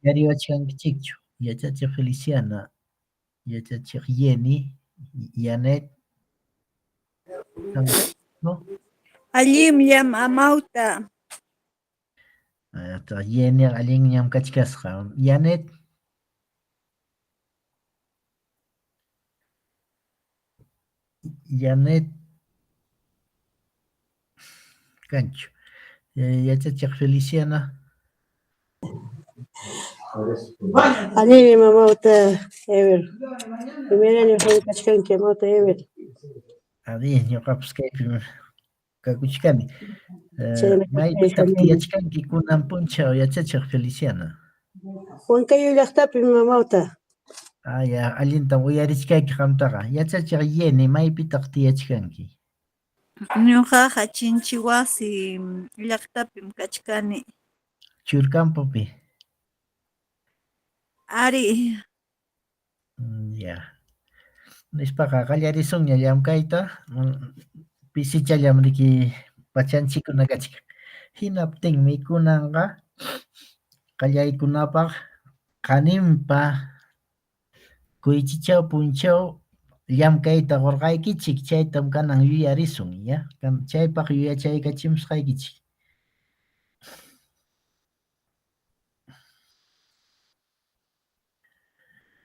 yariwachkankichikchu, yachachiq Feliciana, yachachiq Jenny, Janet, ¿no? Allimllam amawta. Jenny allinñam kachkasqa. Janet, Janet kanchu. Yachachiq Feliciana. Alimi mamawta Ever. Primera año fue kachkanki mamawta Ever. Adi, ñuqapas kaypi kakuchkani. Chayna Maypitaq kachkanki. tiyachkanki kunan punchaw yachachiq Feliciana. Huancayo llaqtapi mamawta. Ya, allintam uyarichkayki qamtaqa. Yachachiq Jenny, maypitaq tiyachkanki. Ñuqaqa Chinchiwasi llaqtapim kachkani. Churkampupi. Ari. Ya. Nispaqa qallarisunña llamkayta. Pisichallam riki pachanchikuna kachka. Hinaptinmi kunanqa qallaykunapaq qanimpa kuychichaw punchaw llamkayta qurqaykichik, chaytam kanan yuyarisun, ya. Chaypaq yuyachaykachimusqaykichik.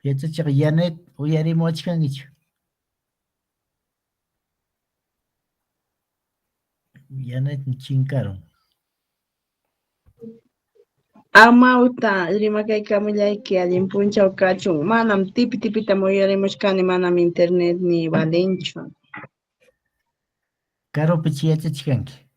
Yachachiq Janet uyarimuwachkankichu. Janet chinkarun. Amawta rimakaykamullayki allin punchaw kachun. Manam tipita uyarimushkani, manam internet ni valenchu. Karupichi yachachkanki.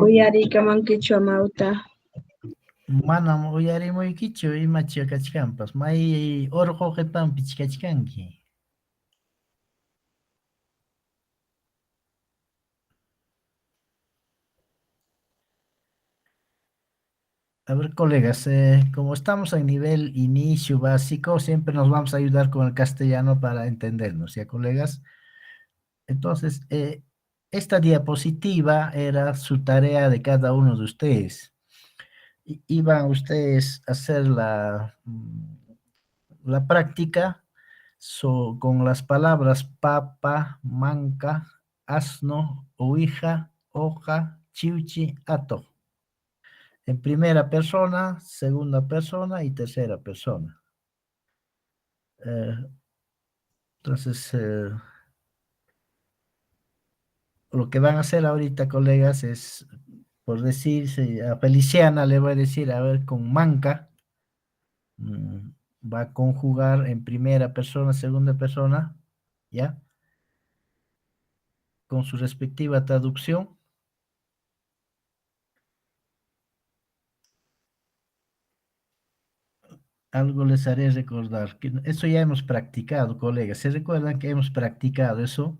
Uyariykamankichu amawta. Manam uyarimuykichu imachi kachkanpas. May urqu qipanpich kachkanki. A ver, colegas, como estamos en nivel inicio básico, siempre nos vamos a ayudar con el castellano para entendernos, ¿ya, colegas? Entonces, esta diapositiva era su tarea de cada uno de ustedes. Iban ustedes a hacer la práctica con las palabras papa, manca, asno, oveja, hoja, chiuchi, ato. En primera persona, segunda persona y tercera persona. Entonces, lo que van a hacer ahorita, colegas, es, por decirse, a Feliciana le voy a decir, a ver, con manca, va a conjugar en primera persona, segunda persona, ¿ya? Con su respectiva traducción. Algo les haré recordar, que eso ya hemos practicado, colegas. ¿Se recuerdan que hemos practicado eso?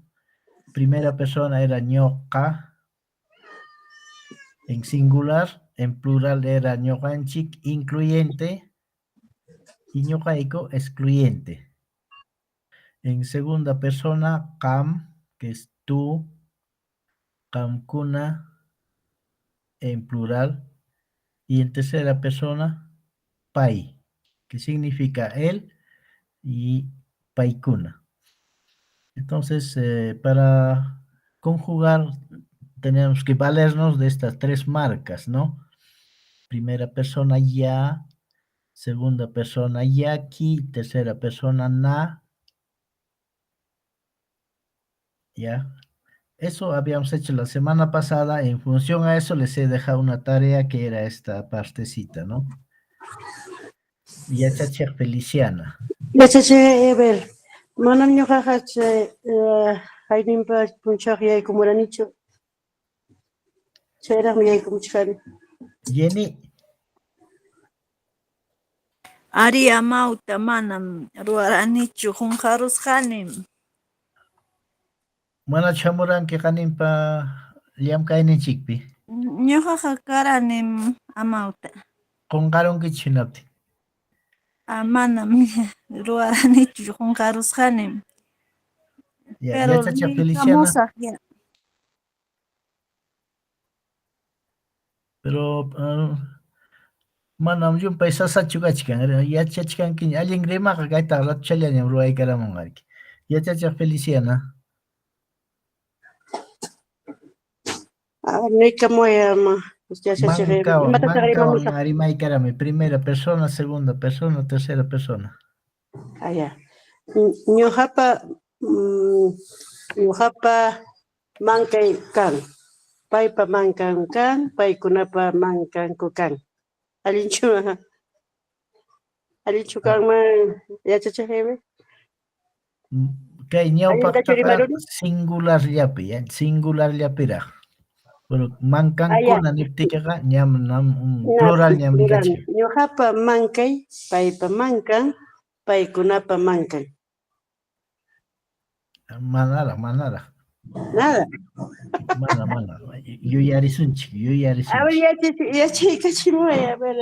Primera persona era ñoqa, en singular, en plural era ñoqanchik, incluyente, y ñoqayko, excluyente. En segunda persona, qam, que es tú, qamkuna, en plural, y en tercera persona, pay, que significa él, y paykuna. Entonces, para conjugar, tenemos que valernos de estas tres marcas, ¿no? Primera persona ya, segunda persona yaki, tercera persona na. ¿Ya? Eso habíamos hecho la semana pasada. En función a eso les he dejado una tarea que era esta partecita, ¿no? Yachachiq Feliciana. Yachache Ever. Manam ñuqaqa haynimpa punchaq yaykumuranichu. Chayraqmi yaykumuchkani. Jenny. Ari amawta manam ruwaranichu, qunqarusqanim. Mana chamuranki qaninpa llamkayninchikpi. Ñuqaqa karanim amawta. Qunqarun kichhinaptin. Manam ruwaranichu qunqarusqanim. Ya, Pero yachachiq Feliciana, rikamusaq ya. pero manam llumpay sasachu kachkan, yachachkanki allin rimaqa kayta ratuchallañam ruwaykaramunqarki. Yachachiq Feliciana, Niykamuya, yachachiq imatataq mankawan rimamusaq. rimaykarami, primera persona, segunda persona, tercera persona. Ya. Ñuqapa ñuqapa mankay kan. Paypa mankan kan, paykunapa mankanku kan. Allinchu, allinchu Ah, kanman yachachiqmi. Kay Allintachu ñawpaqtaqa rimaruni? singularllapi, ya, singularllapiraq. Pero Ya. mankankuna niptikaqa ñam plural Napi, ñam plural. rikachika. Ñuqapa mankay, paypa mankan, paykunapa mankan. Manara. Nada. Mana. Yuyarisunchik. Yachaykachimay, a ver,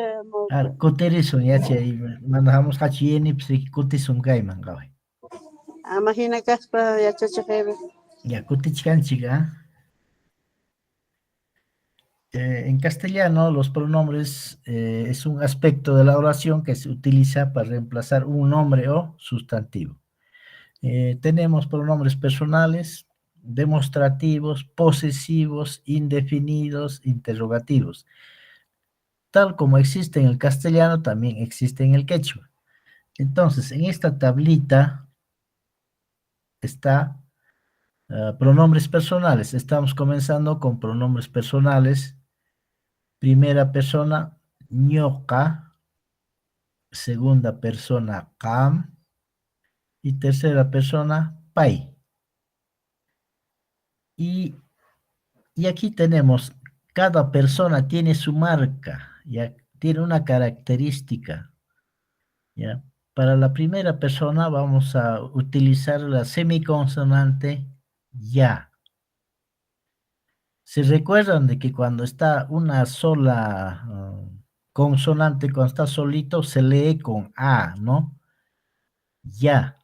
Kutirisun, yachay, mana hamusqachu yenipis kutisun kayman qaway. Amahina kaspa yachachiqmi. Ya, kutichkanchik, en castellano, los pronombres es un aspecto de la oración que se utiliza para reemplazar un nombre o sustantivo. Tenemos pronombres personales, demostrativos, posesivos, indefinidos, interrogativos. Tal como existe en el castellano, también existe en el quechua. Entonces, en esta tablita está pronombres personales. Estamos comenzando con pronombres personales. Primera persona, ñoqa. Segunda persona, qam. Y tercera persona, pay. Y aquí tenemos, cada persona tiene su marca, ya tiene una característica, ¿ya? Para la primera persona vamos a utilizar la semiconsonante ya. ¿Se recuerdan de que cuando está una sola consonante, cuando está solito, se lee con A, ¿no? Ya.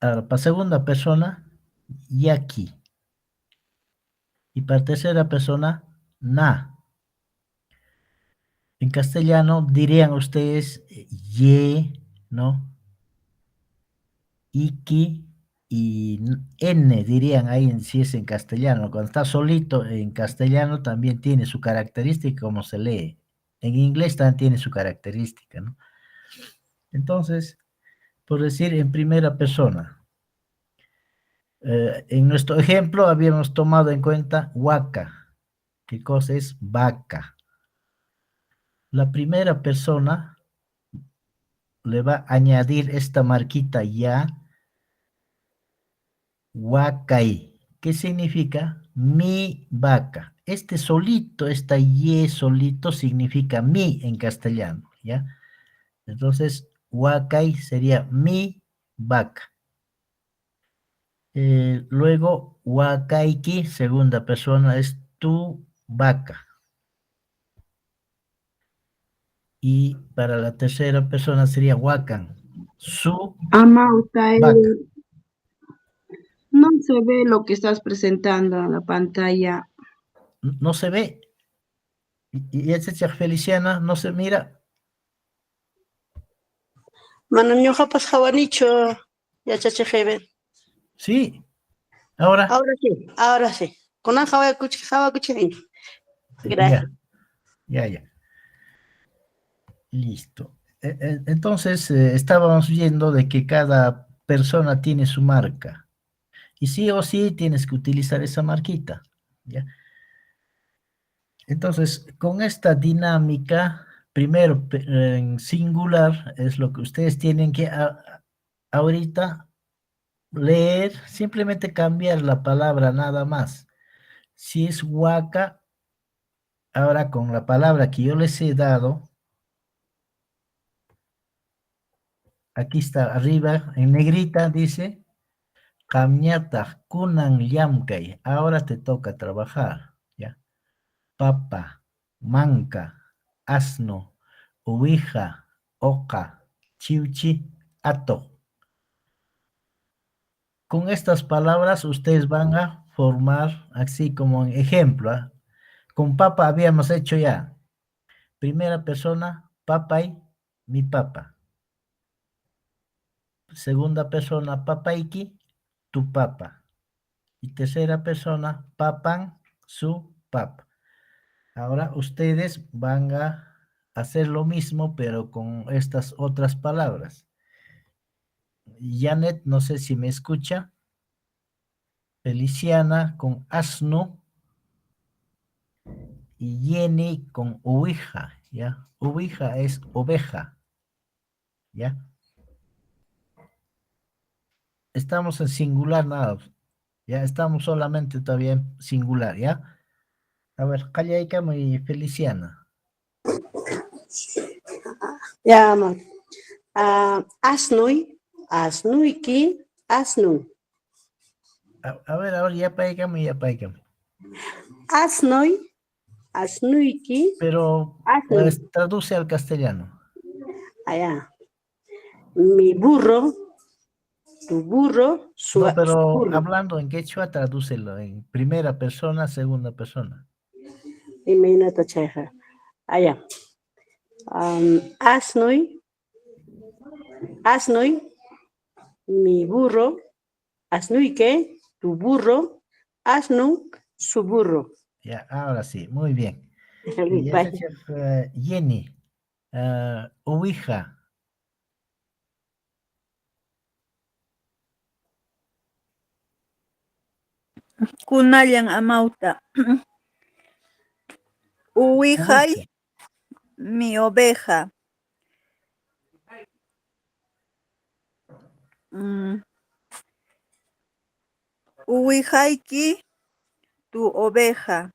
Ahora, para segunda persona, yaqui. Y para tercera persona, na. En castellano dirían ustedes ye, ¿no? Iki y n dirían ahí si es en castellano. Cuando está solito en castellano también tiene su característica como se lee. En inglés también tiene su característica, ¿no? Entonces, por decir en primera persona, en nuestro ejemplo habíamos tomado en cuenta huaca. ¿Qué cosa es vaca? La primera persona le va a añadir esta marquita ya, huacay. ¿Qué significa? Mi vaca. Este solito, esta y solito significa mi en castellano, ¿ya? Entonces, huacay sería mi vaca. Luego, huacayki, segunda persona, es tu vaca. Y para la tercera persona sería huacan, su Amauta, vaca. no se ve lo que estás presentando en la pantalla. No se ve. Y esa Feliciana no se mira. Manam ñuqapas hawanichu yachachiqmi. Sí. Ahora. Ahora sí. Kunan hawakuchiqmi. Gracias. Ya. Listo. Entonces, estábamos viendo de que cada persona tiene su marca. Y sí o sí tienes que utilizar esa marquita, ¿ya? Entonces, con esta dinámica, primero en singular, es lo que ustedes tienen que ahorita leer, simplemente cambiar la palabra nada más. Si es huaca, ahora con la palabra que yo les he dado, aquí está arriba, en negrita, dice Qamñataq kunan llamkay. Ahora te toca trabajar, ¿ya? Papa, manka, asno, oveja, oca, chiuchi, ato. Con estas palabras ustedes van a formar así como en ejemplo, ¿ah? Con papa habíamos hecho ya. Primera persona, papay, mi papa. Segunda persona, papaiki, tu papa. Y tercera persona, papan, su papa. Ahora ustedes van a hacer lo mismo, pero con estas otras palabras. Janet, no sé si me escucha. Feliciana con asno. Y Jenny con oveja, ¿ya? Oveja es oveja, ¿ya? Estamos en singular nada, ya estamos solamente todavía en singular, ¿ya? A ver, Callayca y Feliciana. Ya, ama. Asnuy, asnuyki, asnu. A ver, ya paícame, ya paícame. Asnoy, asnuyki, Pero asnu. traduce al castellano. Allá. Mi burro, tu burro, No, su pero burro. hablando en quechua, tradúcelo en primera persona, segunda persona. Imagínate, cheja. Allá. Asnoy, asnoy, mi burro, asnuyke, tu burro, asnu, su burro. Ya, ahora sí, muy bien. Y Bye. Jenny, oveja. Kunallan amauta. Uwijay, Oveja. mi oveja. Uwijayki, tu oveja.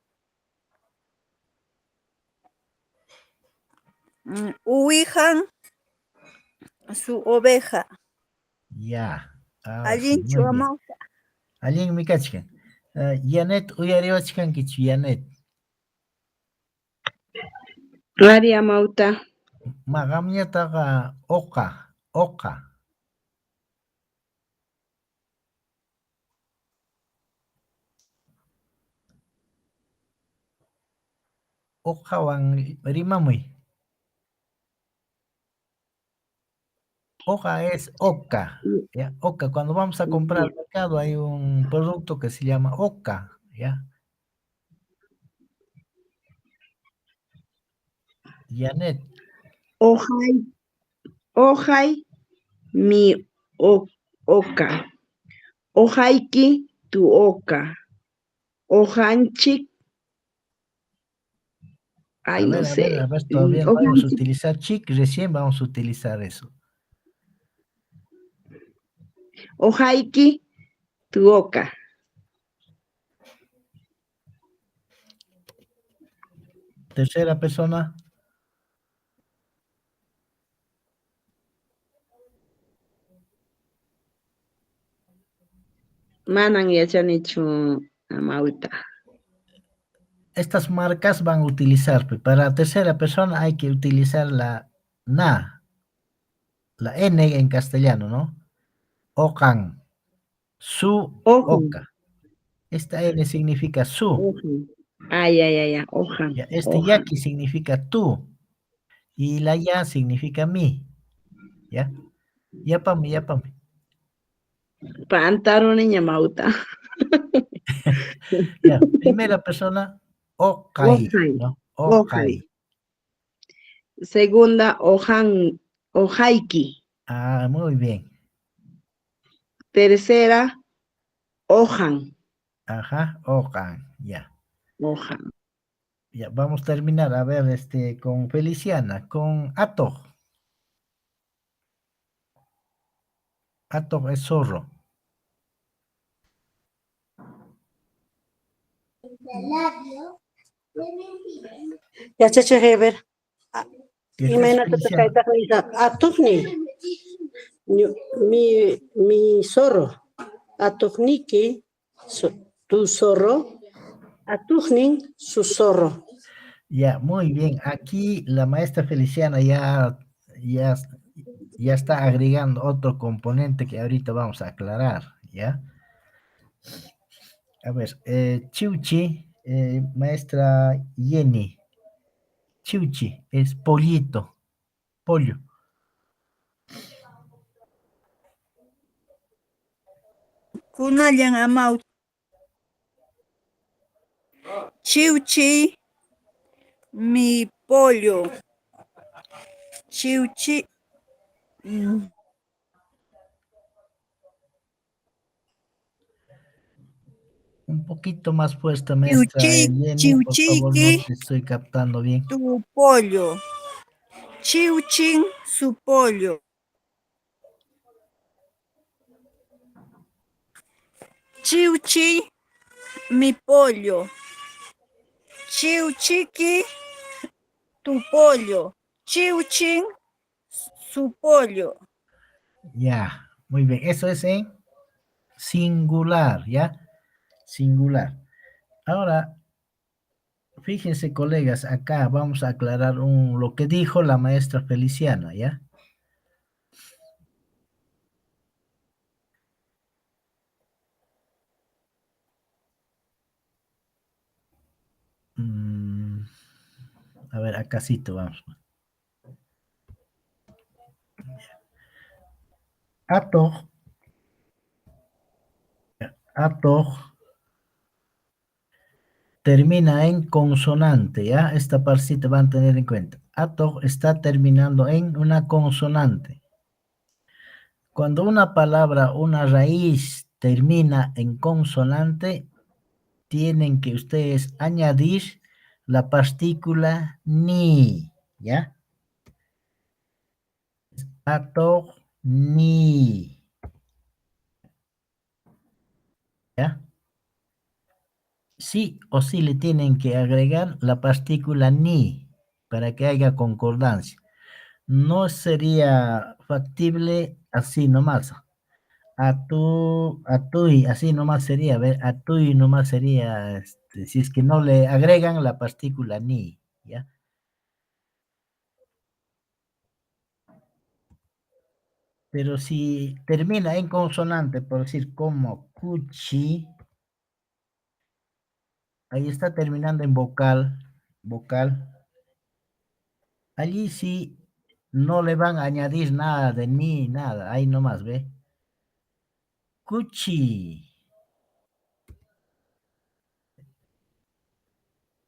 Uwijan, su oveja. Ya, ahora sí, Allinchu muy bien. amauta. Allí mi cachcan. Janet, uyariwachkan kichu, Janet. Ari amauta. Magamñataqa oqa. Oqawan rimamuy. Oqa es oca, ¿ya? Oca, cuando vamos a comprar al mercado hay un producto que se llama oca, ¿ya? Janet, Ojay, ojay, mi oca. Ojayki, tu oca. Ojanchik, ay, no a ver, sé. todavía no vamos a Ojanchik, utilizar chic, recién vamos a utilizar eso. ojayki, tu oca. Tercera persona, Manan yachanichu amauta. estas marcas van a utilizar, para tercera persona hay que utilizar la na, la n en castellano, ¿no? Ocan, su, Ojan, oca. Esta n significa su, ojan. Ay, ay, ay, ay, ojan, ya, este ojan. yaqui significa tú, y la ya significa mí, ¿ya? Yapame, yapame. Pantaron en amauta. Ya, primera persona, okai, Ojay, ¿no? ojay. Okai. Segunda, ojan, ojayki. Ah, muy bien. Tercera, ojan, Ajá, okan, ya. ojan. Ya, vamos a terminar, a ver, con Feliciana, con Ato. Ato es zorro. Ya, cheche, Heber. ¿Qué es Imagínate, te cae Feliciana? a mi zorro. Atuqniki, tu zorro. Atuqnin, su zorro. Ya, muy bien. Aquí la maestra Feliciana ya, ya está agregando otro componente que ahorita vamos a aclarar, ¿ya? A ver, Chiuchi, maestra Jenny, Chiuchi es pollito, pollo. Kunallan amau. Chiuchi, mi pollo. Chiuchi. Un poquito más fuerte, maestra Chiuchi, Jenny, por favor, chiuchiqui, no te estoy captando bien. tu pollo. Chiuchin, su pollo. Chiuchi, mi pollo. Chiuchiqui, tu pollo. Chiuchin, su pollo. Ya, muy bien. Eso es en singular, ¿ya? Singular. Ahora, fíjense, colegas, acá vamos a aclarar lo que dijo la maestra Feliciana, ¿ya? Mm, a ver, acácito vamos. Ato, ato termina en consonante, ¿ya? Esta partecita van a tener en cuenta. Ato está terminando en una consonante. Cuando una palabra, una raíz termina en consonante, tienen que ustedes añadir la partícula ni, ¿ya? Ato, ni, ¿ya? Sí o sí le tienen que agregar la partícula ni para que haya concordancia. No sería factible así nomás. Y así nomás sería, ver, y nomás sería, si es que no le agregan la partícula ni, ¿ya? Pero si termina en consonante, por decir como cuchi, ahí está terminando en vocal. Allí sí no le van a añadir nada de ni, nada, ahí nomás, ¿ve? Cuchi,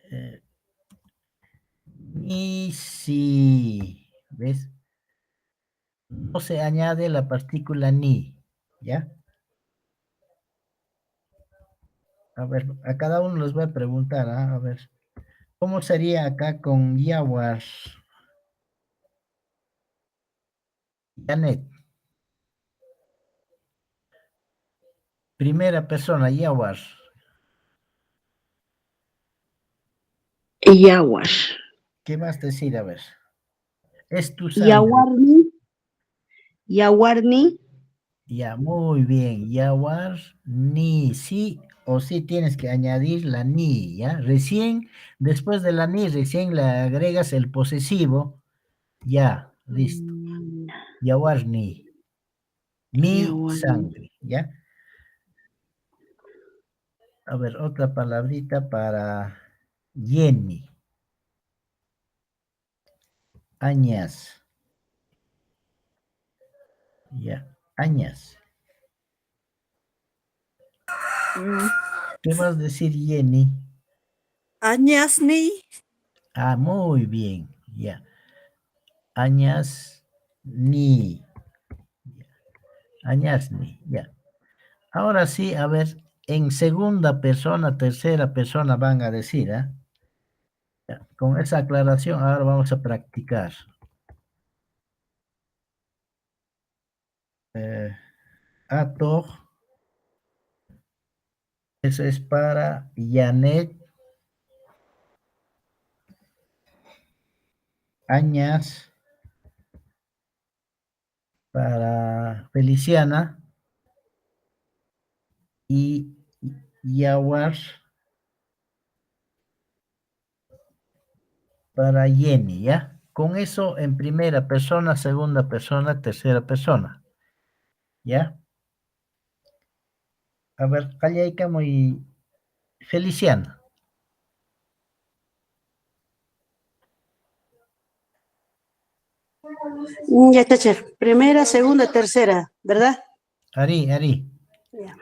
eh, ni si, ¿ves? No se añade la partícula ni, ¿ya? A ver, a cada uno les voy a preguntar, ¿ah? A ver, ¿cómo sería acá con Yawar? Janet, primera persona, Yawar. Yawar. ¿Qué vas a decir? A ver, es tu sangre. Yawarni. Yawarni. Ya, muy bien. Yawar, ni, sí o sí tienes que añadir la ni, ¿ya? Recién, después de la ni, recién le agregas el posesivo. Ya, listo. Yawar, ni. Mi Yawarni. sangre, ¿ya? A ver, otra palabrita para Jenny. Añas. Ya, añas. ¿Qué vas a decir, Jenny? Añasni, Ah, muy bien, ya. Añas, ni. Añas, ni, ya. Ahora sí, a ver, en segunda persona, tercera persona van a decir, ¿ah? Ya, con esa aclaración, ahora vamos a practicar. Ato, eso es para Janet. Añas, para Feliciana. y Yawar para Jenny, ¿ya? Con eso en primera persona, segunda persona, tercera persona, ¿ya? A ver, Calleica muy Feliciano. Ya, chacha. Primera, segunda, tercera, ¿verdad? Ari. Ya.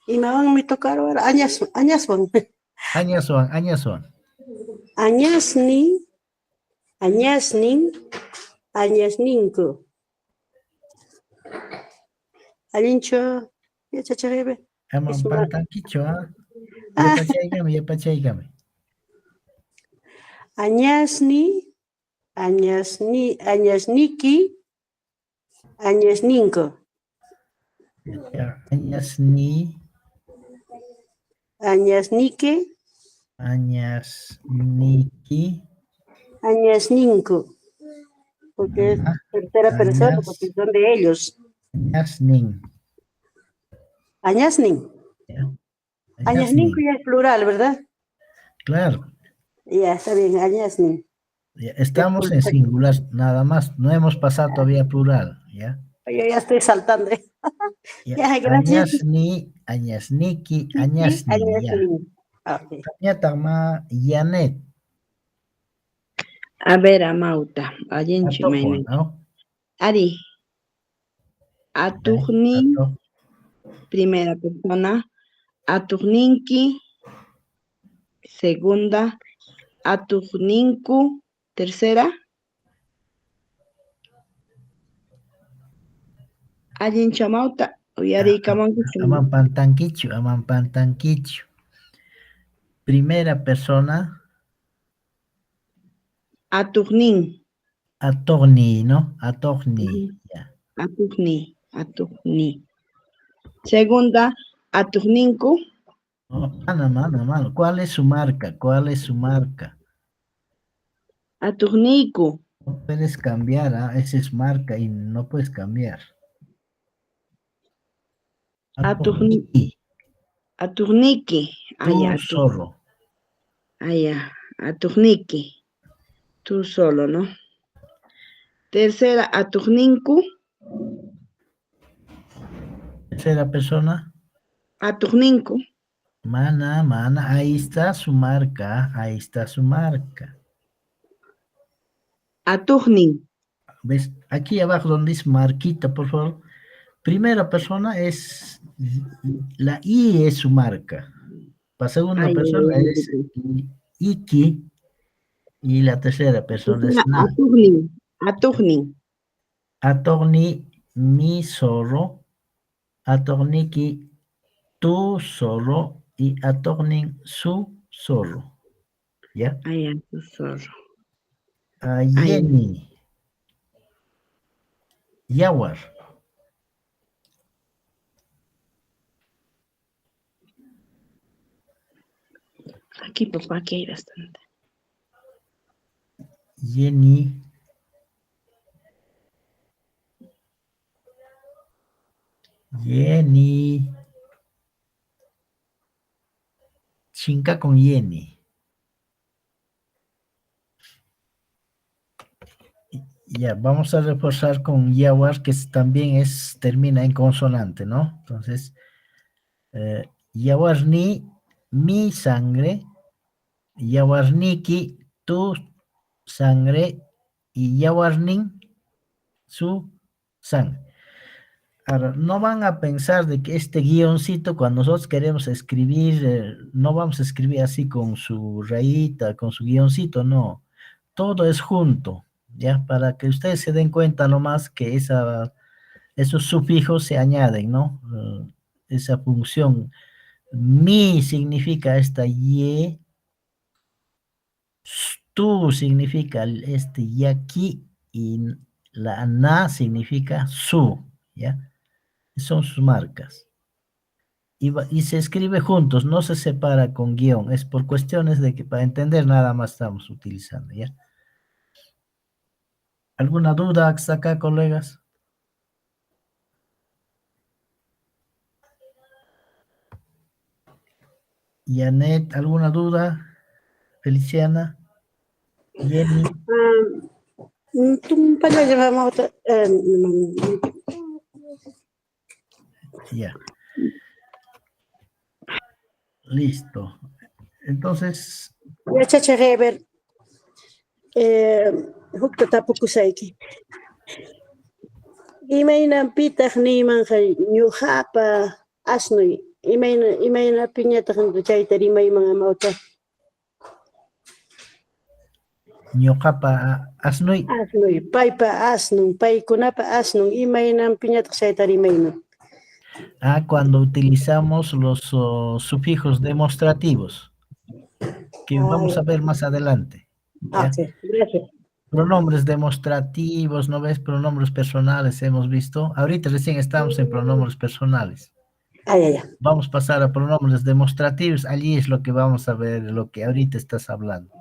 Y me van a tocar ahora. Añaswan. Añason. Añasnin, añasnin, añasninku. Alincho, ya, chacha, bebé. Aman Es más. pantanquicho, ¿ah? Ah, Yapachaygame. añasni, añasniki, añasninko. Añasni, Añasnike, Añasniki, añasninku. Porque es ajá, tercera persona, porque son de ellos. Añasnin, Añasnin. ¿ya? Añasninku Añasnin, ya es plural, ¿verdad? claro. Ya, está bien, añasnin. Ya, Es estamos en plural. singular, nada más. No hemos pasado todavía a plural, ¿ya? Yo ya estoy saltando. Ya, Ya, gracias. Añasniki, Niki, Añasnin, ya. añasnin. Ok. Tama, Yanet, A ver, Amauta, allinchi Atojuan, mainit. ¿no? Ari, ¿Eh? atuknin, primera persona, atukninki, segunda, atukninku, tercera, allinchi Amauta, uyari kamankichu. Aman pantanquicho. Primera persona, Atuknin, Atogni, ¿no? Atogni, ya. atukni. Segunda, atukninku, No, mano. ¿Cuál es su marca? ¿Cuál es su marca? atukniku, No puedes cambiar, ¿ah? Esa es marca y no puedes cambiar. atukni, Atogni, atukniki, tú solo. atukniki, tú solo, ¿no? Tercera, atukninku, Tercera persona, atukninku, mana, ahí está su marca, ahí está su marca. atuknin, ¿Ves? Aquí abajo donde dice marquita, por favor. Primera persona es, la I es su marca. Para segunda persona es Iki y la tercera persona tercera, es Na. atuknin, Atorni mi zorro, atorniki tu zorro y atornin su zorro. ¿Ya? tu zorro, ay, Ayeni, Yawar, aquí papá, aquí hay bastante. Yeni, Yeni, Chinca con Yeni. Ya, vamos a reforzar con Yawar, que también termina en consonante, ¿no? Entonces, Yawarni, mi sangre, Yawarniki, tu sangre, y Yawarnin, su sangre. Ahora, no van a pensar de que este guioncito, cuando nosotros queremos escribir, no vamos a escribir así con su rayita, con su guioncito, no. Todo es junto, ¿ya? Para que ustedes se den cuenta nomás que esos sufijos se añaden, ¿no? Esa función. Mi significa esta y, tú significa este y aquí, y la na significa su, ¿ya? Son sus marcas. Y se escribe juntos, no se separa con guión, es por cuestiones de que para entender nada más estamos utilizando, ¿ya? ¿Alguna duda hasta acá, colegas? Janet, ¿alguna duda? Feliciana, Jenny, Tumpaya lleva mauta. ya, listo. Entonces, Ya chacha rever. Hukta tapukusayki. Imayna pitaq niymanqa ñuqapa asnuy. Imayna piñataq chayta rimayman amawta. ñoqapa asnuy. Asnuy, paypa asnun, paykunapa asnun, imaynan piñataq chayta rimayman. Cuando utilizamos los sufijos demostrativos, que vamos a ver más adelante, ¿ya? Sí, gracias. Pronombres demostrativos, ¿no ves? Pronombres personales hemos visto. Ahorita recién estamos en pronombres personales. Ay. Vamos a pasar a pronombres demostrativos. Allí es lo que vamos a ver, lo que ahorita estás hablando.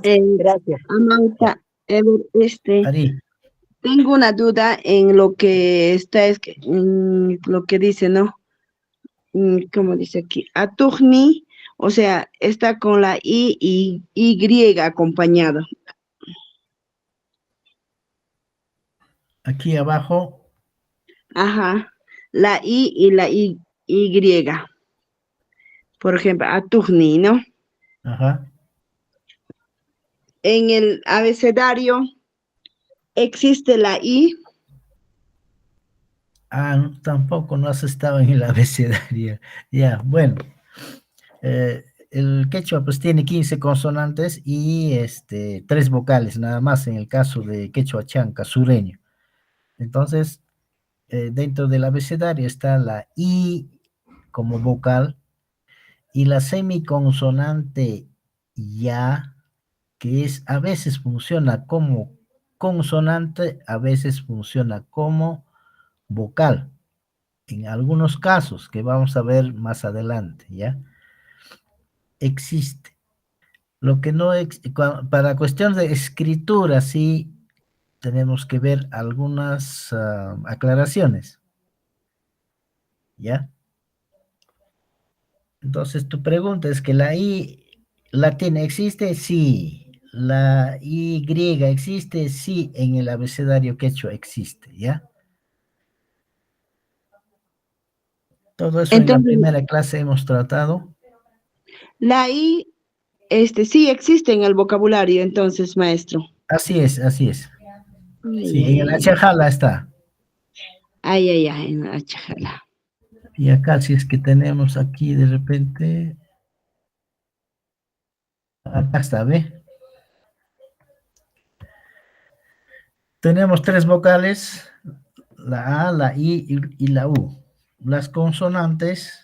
Gracias. Amauta, Ari, tengo una duda en lo que está, lo que dice, ¿no? ¿Cómo dice aquí? Atugni, o sea, está con la I y Y acompañado. aquí abajo, Ajá, la I y la Y. Por ejemplo, Atugni, ¿no? ajá. En el abecedario existe la I. Tampoco no has estado en el abecedario. Ya, bueno. El quechua pues tiene 15 consonantes y 3 vocales, nada más en el caso de quechua chanca, sureño. Entonces, dentro del abecedario está la I como vocal y la semiconsonante ya, que a veces funciona como consonante, a veces funciona como vocal. En algunos casos, que vamos a ver más adelante, ¿ya? Existe. Lo que no, para cuestión de escritura, sí tenemos que ver algunas aclaraciones, ¿ya? Entonces, tu pregunta es que la I latina existe, sí. La Y existe, sí, en el abecedario quechua existe, ¿ya? Todo eso en la Entonces, primera clase hemos tratado. la I, sí existe en el vocabulario, entonces, maestro. Así es, así es. Ay, Sí, en el ay, ay. Achajala está. Ay, ay, ay, en la chajala. Y acá, si es que tenemos aquí de repente, acá está, ¿ve? Tenemos 3 vocales, la A, la I y la U. Las consonantes,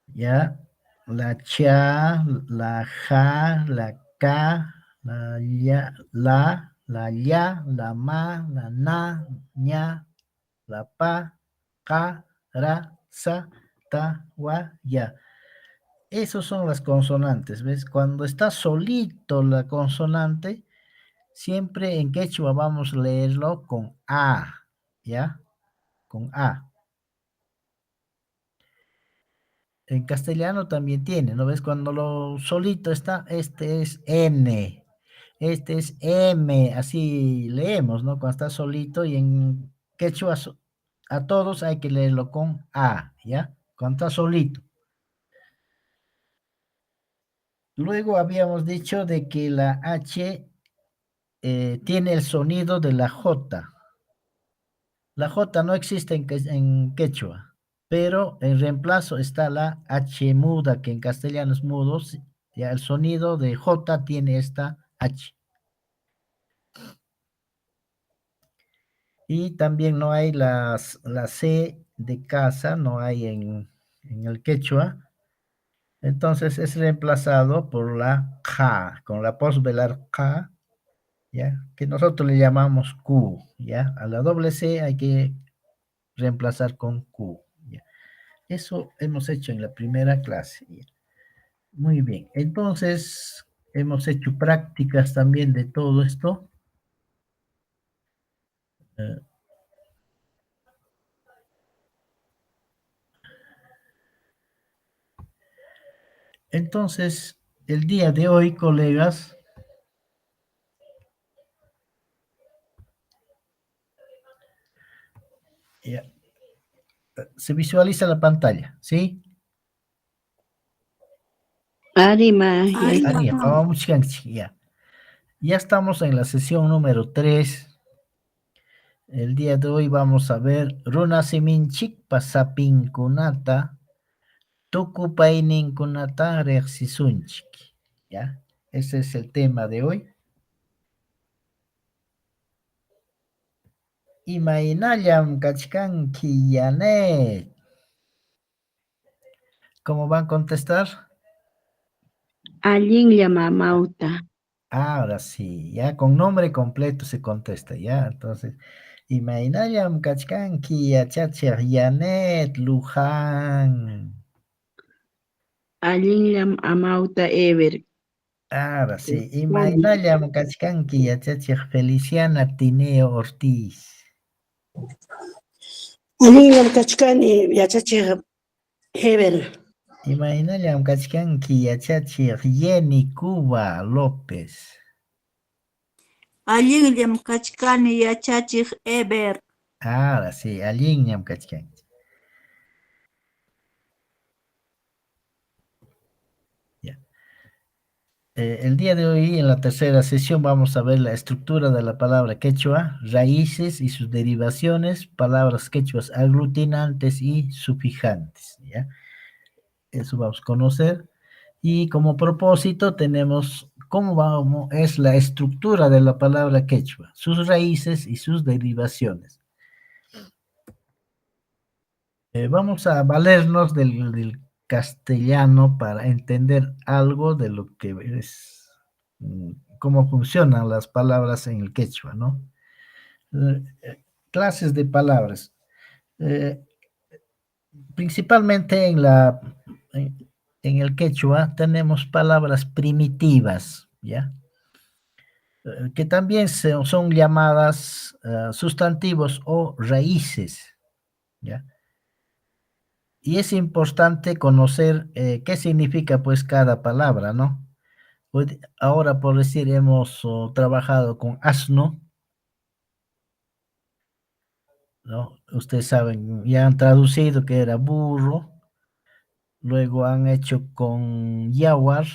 ya, la cha, la ja, la ka, la ya, la ya, la ma, la na, ña, la pa, ka, ra, sa, ta, wa, ya. Esas son las consonantes, ¿ves? Cuando está solito la consonante, siempre en quechua vamos a leerlo con A, ¿ya? Con A. En castellano también tiene, ¿no ves? Cuando lo solito está, este es N, este es M, así leemos, ¿no? Cuando está solito y en quechua a todos hay que leerlo con A, ¿ya? Cuando está solito. Luego habíamos dicho de que la H tiene el sonido de la J. La J no existe en quechua, pero en reemplazo está la H muda, que en castellano es mudo. Ya el sonido de J tiene esta H. Y también no hay la C de casa, no hay en el quechua. Entonces es reemplazado por la K, con la posvelar K, ¿ya? Que nosotros le llamamos Q, ¿ya? A la doble C hay que reemplazar con Q, ¿ya? Eso hemos hecho en la primera clase. Muy bien. Entonces, hemos hecho prácticas también de todo esto. Eh, Entonces, el día de hoy, colegas, ya, se visualiza la pantalla, ¿sí? Arima, ya Ari, está. Ah, ya, vamos, ya. Ya estamos en la sesión número 3. El día de hoy vamos a ver Runa Siminchik Pasapinkunata, Tukupainin-kunata Rexisunchik. ¿Ya? Ese es el tema de hoy. Imaynallam kachkanki Yanet. ¿Cómo van a contestar? Allinlla mamauta. Ahora sí, ya con nombre completo se contesta, ¿ya? Entonces, Imaynallam kachkanki Yachachiq Yanet Luján. Allinlla amauta ever. Ahora sí, Imaynallam kachkanki Yachachiq Feliciana Tineo Ortiz. Allinllami kachkani yachachiq Heber. Imaynallam kachkanki Yachachiq Jenny Cuba López. allinllam kachkani yachachiq Eber. Ahora sí, allinñam kachkanki. Ya. El día de hoy, en la tercera sesión, vamos a ver la estructura de la palabra quechua, raíces y sus derivaciones, palabras quechuas aglutinantes y sufijantes, ¿ya? Eso vamos a conocer. Y como propósito tenemos es la estructura de la palabra quechua, sus raíces y sus derivaciones. Vamos a valernos del castellano para entender algo de lo que es, cómo funcionan las palabras en el quechua, ¿no? Clases de palabras. Principalmente en el quechua tenemos palabras primitivas, ¿ya? Que también son llamadas sustantivos o raíces, ¿ya? Y es importante conocer qué significa pues cada palabra, ¿no? Ahora, por decir, hemos trabajado con asno, ¿no? Ustedes saben, ya han traducido que era burro, luego han hecho con yaguar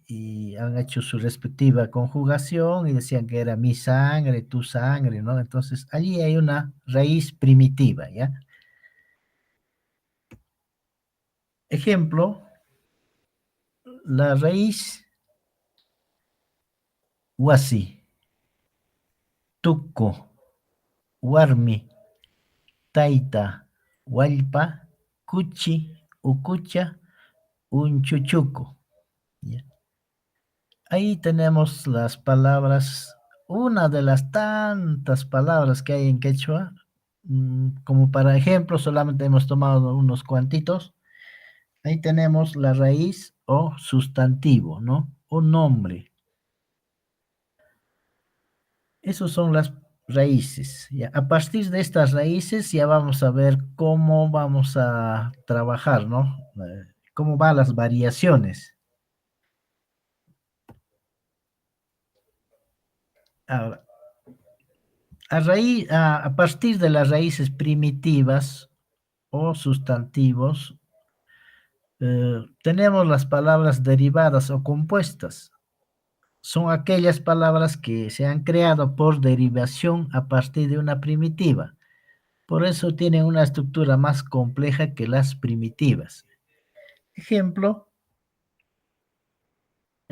y han hecho su respectiva conjugación y decían que era mi sangre, tu sangre, ¿no? Entonces, allí hay una raíz primitiva, ¿ya? Ejemplo, la raíz huasi, tuco, warmi, taita, wallpa, cuchi, ucucha, unchuchuco. ¿Ya? Ahí tenemos las palabras, una de las tantas palabras que hay en quechua, como para ejemplo, solamente hemos tomado unos cuantitos. Ahí tenemos la raíz o sustantivo, ¿no? O nombre. Esas son las raíces. ¿Ya? A partir de estas raíces ya vamos a ver cómo vamos a trabajar, ¿no? Cómo van las variaciones. Ahora, a partir de las raíces primitivas o sustantivos, tenemos las palabras derivadas o compuestas. Son aquellas palabras que se han creado por derivación a partir de una primitiva. Por eso tienen una estructura más compleja que las primitivas. Ejemplo,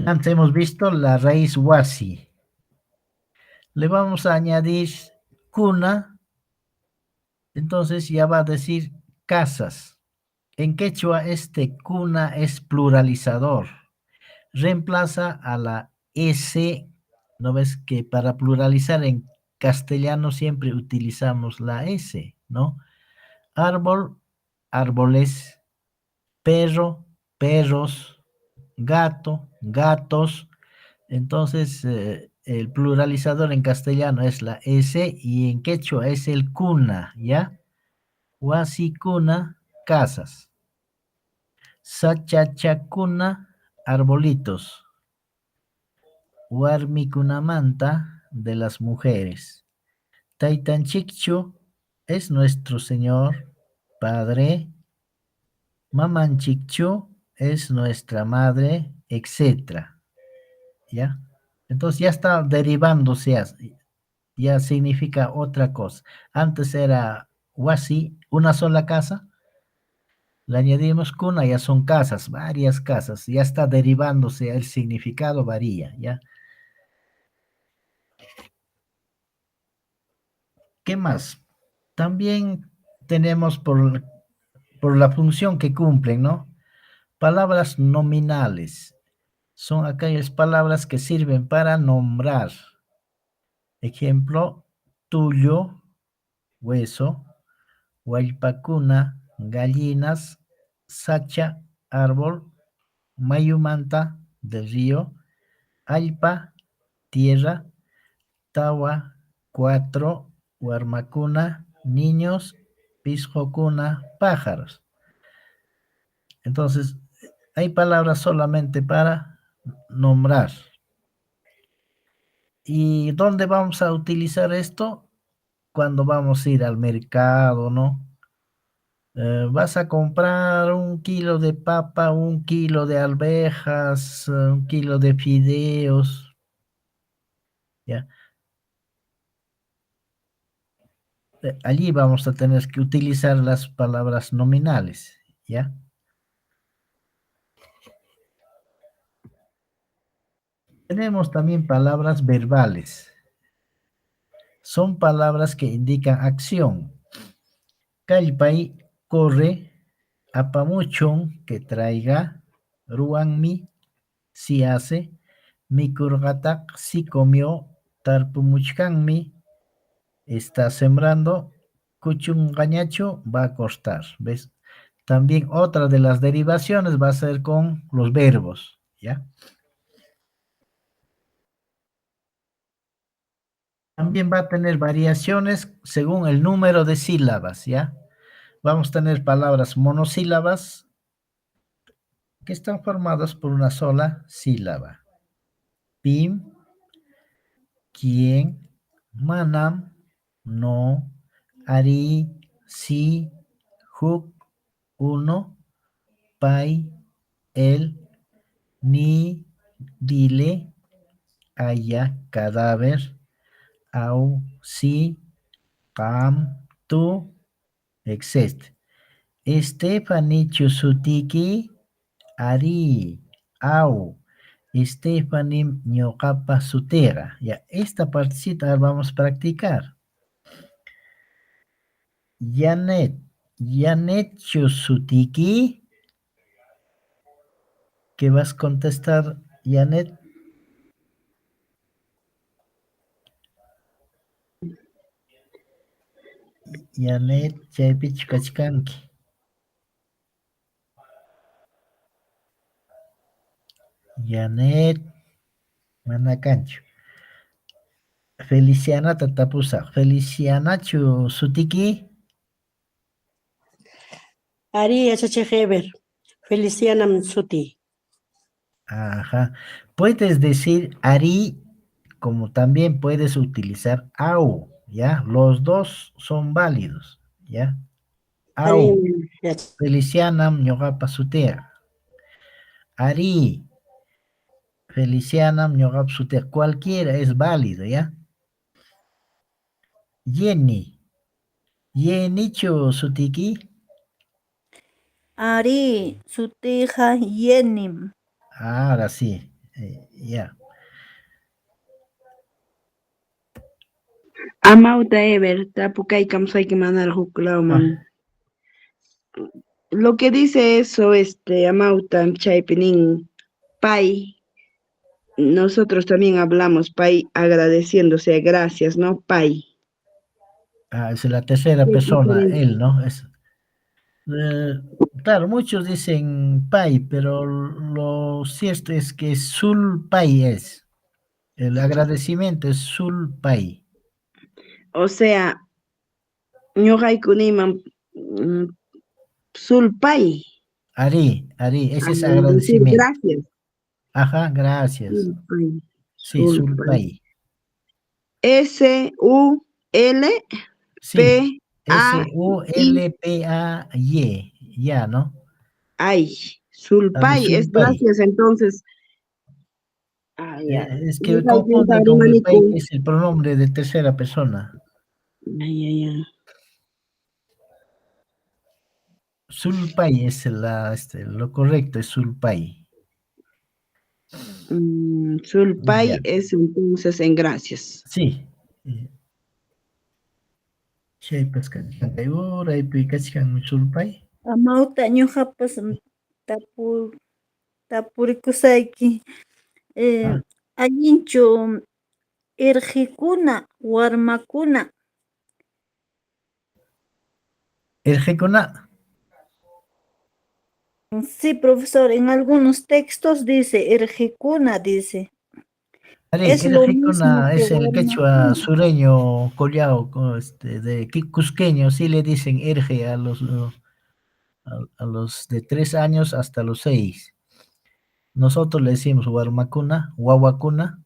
antes hemos visto la raíz huasi. Le vamos a añadir cuna, entonces ya va a decir casas. En quechua este cuna es pluralizador. Reemplaza a la S, ¿no ves que para pluralizar en castellano siempre utilizamos la S, ¿no? Árbol, árboles, perro, perros, gato, gatos. Entonces, el pluralizador en castellano es la S y en quechua es el cuna, ¿ya? Huasi cuna, casas. Sachachakuna, arbolitos. Warmikunamanta, de las mujeres. Taitanchikchu es nuestro Señor, Padre. Mamanchikchu es nuestra madre, etcétera. ¿Ya? Entonces ya está derivándose, ya significa otra cosa. Antes era wasi, una sola casa. Le añadimos cuna, ya son casas, varias casas. Ya está derivándose, el significado varía, ¿ya? ¿Qué más? También tenemos por la función que cumplen, ¿no? Palabras nominales. Son aquellas palabras que sirven para nombrar. Ejemplo, tuyo, hueso, huaypacuna, gallinas, sacha, árbol, mayumanta, del río, alpa, tierra, tawa, cuatro, huarmacuna, niños, pisjocuna, pájaros. Entonces, hay palabras solamente para nombrar. ¿Y dónde vamos a utilizar esto? Cuando vamos a ir al mercado, ¿no? Vas a comprar 1 kilo de papa, 1 kilo de arvejas, 1 kilo de fideos, ¿ya? Allí vamos a tener que utilizar las palabras nominales, ¿ya? Tenemos también palabras verbales. Son palabras que indican acción. Kallpay, corre, apamuchon, que traiga, ruanmi, si hace, mikurgatak, si comió, tarpumuchkanmi, está sembrando, kuchungañacho, va a cortar, ¿ves? También otra de las derivaciones va a ser con los verbos, ¿ya? También va a tener variaciones según el número de sílabas, ¿ya? Vamos a tener palabras monosílabas que están formadas por una sola sílaba. Pim, quien, manam, no, ari, si, huk, uno, pai, el, ni, dile, haya, cadáver, au, si, pam, tú, etc. Stephanie Chusutiki, Ari, Au, Stephanie Ñoqapa Sutera. Ya, esta partecita vamos a practicar. Janet, Janet Chusutiki. ¿Qué vas a contestar, Janet? Janet, Chaypich Kachkanki. Janet, Manacancho. Feliciana Tatapusa. Feliciana Chusutiki. Ari Heber. Felicianam Suti. Ajá. Puedes decir Ari, como también puedes utilizar Au, ¿ya? Los dos son válidos, ¿ya? Ari Au, Felicianam ñoqapa sutea. Ari, Felicianam ñoqapa sutea. Cualquiera es válido, ¿ya? Jenny, Yenichu sutiki. Ari, sutija yenim. Ahora sí, ya. Amauta Ever, Tapukai Kamsai Manal Huklauman. Lo que dice eso, Amauta Chaipinin, Pai, nosotros también hablamos Pai agradeciéndose, gracias, ¿no? Pai. Es la tercera Es persona, él, diferente. ¿no? Claro, muchos dicen Pai, pero lo cierto es que Sul Pai es. El agradecimiento es Sul Pai. O sea, ñoqaykuniman Sulpay. ese es Decir agradecimiento. gracias. Ajá, gracias. Sulpay. Sí, Sulpay. sulpay. Sí, S-U-L-P-A-I. Sulpay, ya, ¿no? Ay, A ver, sulpay es sulpay. gracias, entonces. Ah, ya. Es que Deja confunde intentar, con el pay, que Manico. es el pronombre de tercera persona. Ay, ay, ay. Sulpay es lo correcto, es sulpay. Sulpay Ya, es entonces en gracias. sí. Chaypas kayraypi kachkan sulpay. Amauta ñuqapas tapurikusayki. Ah, Allinchu irqikuna, warmakuna. Erjekuna, Sí, profesor, en algunos textos dice irqikuna, dice. Es lo mismo Erjekuna que es el quechua warmakuna. sureño collao, cusqueño, sí le dicen erge a los de 3 años hasta los 6. Nosotros le decimos warmacuna, guaguacuna,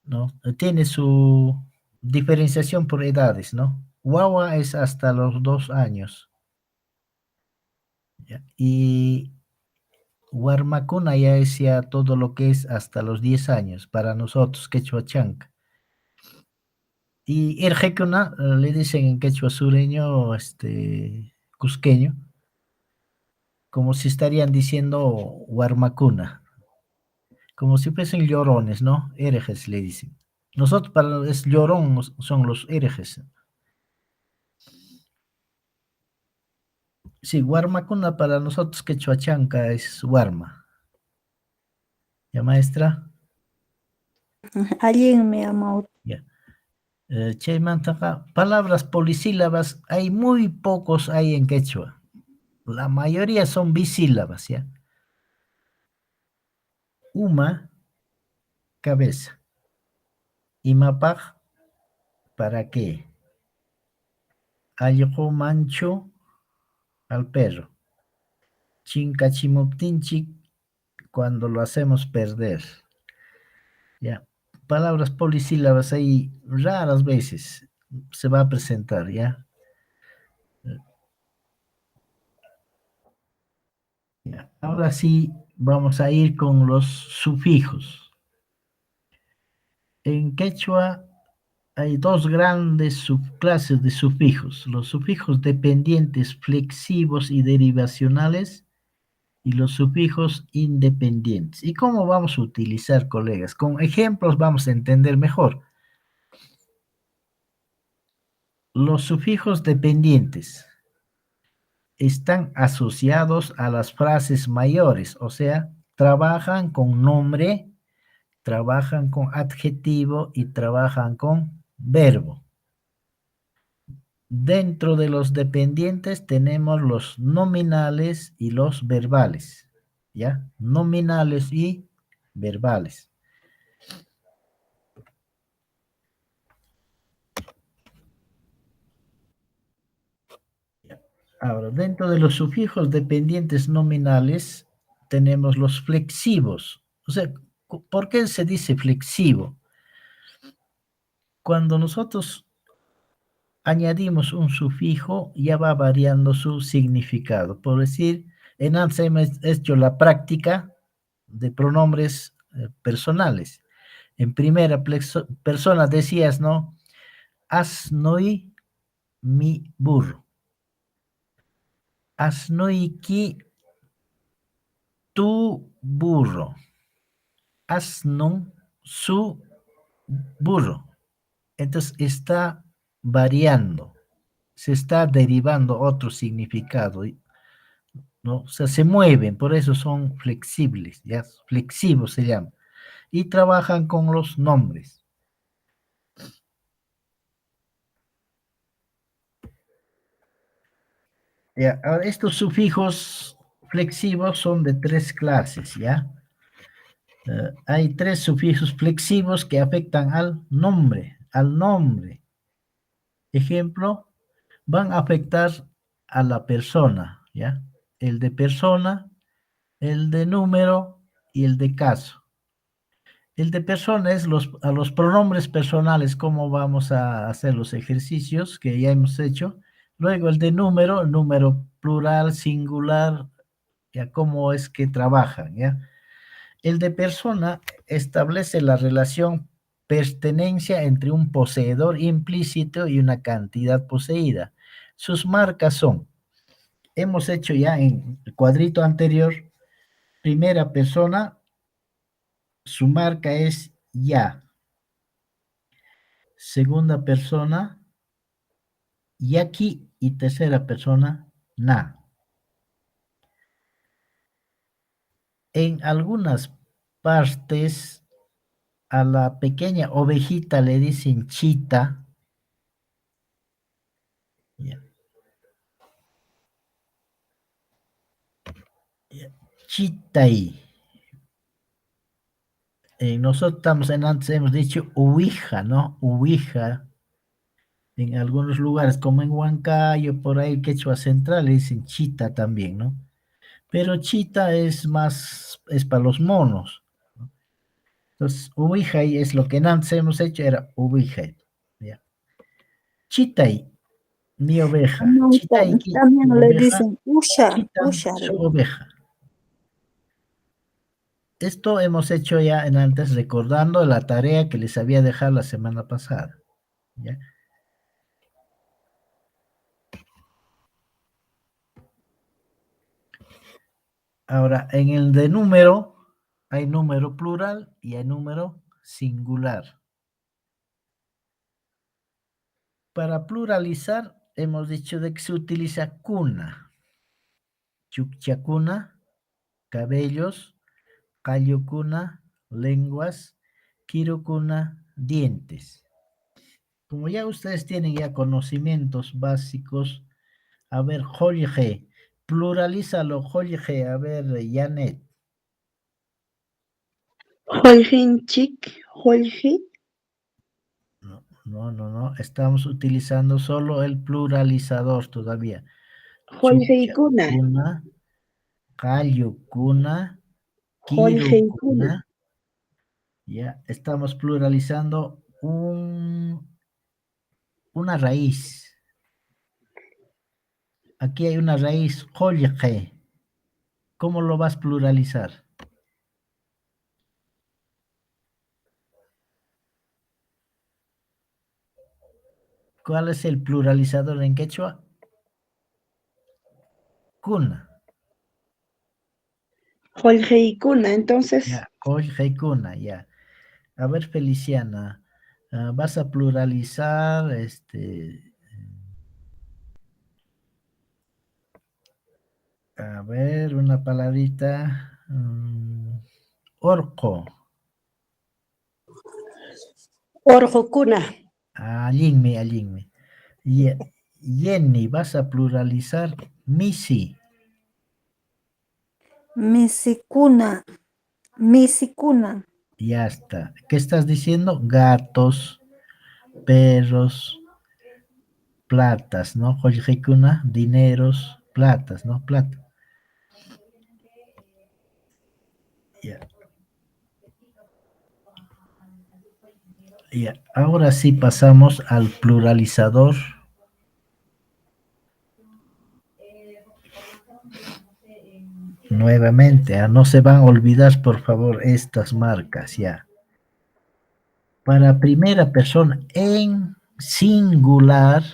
¿no? Tiene su diferenciación por edades, ¿no? Guagua es hasta los 2 años, ¿ya? Y Warmacuna ya es ya todo lo que es hasta los 10 años para nosotros, quechua chanca. Y Erjecuna le dicen en quechua sureño, cusqueño, como si estarían diciendo Warmacuna, como si fuesen llorones, ¿no? Herejes le dicen. Nosotros para es llorón, son los herejes. Sí, Warmacuna para nosotros quechua chanca es Warma. ¿Ya, maestra? Allinmi amauta. Ya. Chaymantaqa, palabras polisílabas, hay muy pocos hay en quechua. La mayoría son bisílabas, ¿ya? Uma, cabeza. Imapaj, ¿para qué? Allqu mancho, al perro. Chinkachimuptinchik, cuando lo hacemos perder. ¿Ya? Palabras polisílabas hay raras veces se va a presentar, ¿ya? Ya. Ahora sí, vamos a ir con los sufijos. En quechua hay dos grandes subclases de sufijos, los sufijos dependientes flexivos y derivacionales y los sufijos independientes. ¿Y cómo vamos a utilizar, colegas? Con ejemplos vamos a entender mejor. Los sufijos dependientes están asociados a las frases mayores, o sea, trabajan con nombre, trabajan con adjetivo y trabajan con verbo. Dentro de los dependientes tenemos los nominales y los verbales, ¿ya? Nominales y verbales. Ahora, dentro de los sufijos dependientes nominales tenemos los flexivos. O sea, ¿por qué se dice flexivo? Cuando nosotros añadimos un sufijo, ya va variando su significado. Por decir, en ANSA hemos hecho la práctica de pronombres personales. En primera persona decías, ¿no? Asnoi mi burro. Asnoiki tu burro. Asnon su burro. Entonces está variando, se está derivando otro significado, ¿no? O sea, se mueven, por eso son flexibles, ¿ya? Flexivos se llaman. Y trabajan con los nombres. Ya, ahora, estos sufijos flexivos son de 3 clases, ¿ya? Hay 3 sufijos flexivos que afectan al nombre, al nombre. Ejemplo, van a afectar a la persona, ¿ya? el de persona, el de número y el de caso. El de persona es a los pronombres personales, cómo vamos a hacer los ejercicios que ya hemos hecho. Luego el de número, número plural, singular, ya cómo es que trabajan, ¿ya? El de persona establece la relación pertenencia entre un poseedor implícito y una cantidad poseída. Sus marcas son, hemos hecho ya en el cuadrito anterior, primera persona, su marca es ya. Segunda persona, yaki, y tercera persona, na. En algunas partes a la pequeña ovejita le dicen chita. Ya. Chitai. Nosotros estamos antes hemos dicho uija, ¿no? Uija. En algunos lugares, como en Huancayo, por ahí, Quechua Central, le dicen chita también, ¿no? Pero chita es más, es para los monos. Entonces, ubijay es lo que antes hemos hecho, era ubijay. ¿Ya? Chitai, mi oveja. Chitai, También tu le oveja. dicen usha, Chitan, usha. su oveja. Esto hemos hecho ya en antes, recordando la tarea que les había dejado la semana pasada. ¿Ya? Ahora, en el de número, hay número plural y hay número singular. Para pluralizar, hemos dicho de que se utiliza cuna, chuchacuna, cabellos, cayocuna, lenguas, quirocuna, dientes. Como ya ustedes tienen ya conocimientos básicos, a ver, Jorge, pluralízalo, Jorge, a ver, Janet. Holhinchik, Holhi, No, estamos utilizando solo el pluralizador todavía. Holheikuna, Chuchacuna, cayocuna, Holheikuna, quirocuna. Ya, estamos pluralizando una raíz. Aquí hay una raíz, Jorge. ¿Cómo lo vas a pluralizar? ¿Cuál es el pluralizador en quechua? Cuna. Holheikuna, entonces, Ya, Jorge cuna, ya. A ver, Feliciana, vas a pluralizar, a ver, una palabrita. Orco. Orjokuna. Allinme. Jenny, vas a pluralizar misi. Misikuna, misikuna. Ya está. ¿Qué estás diciendo? Gatos, perros, platas, ¿no? Joyjikuna, dineros, platas, ¿no? Plata. Ya. Ya. Ahora sí pasamos al pluralizador. Nuevamente, no se van a olvidar, por favor, estas marcas, ya. Para primera persona en singular,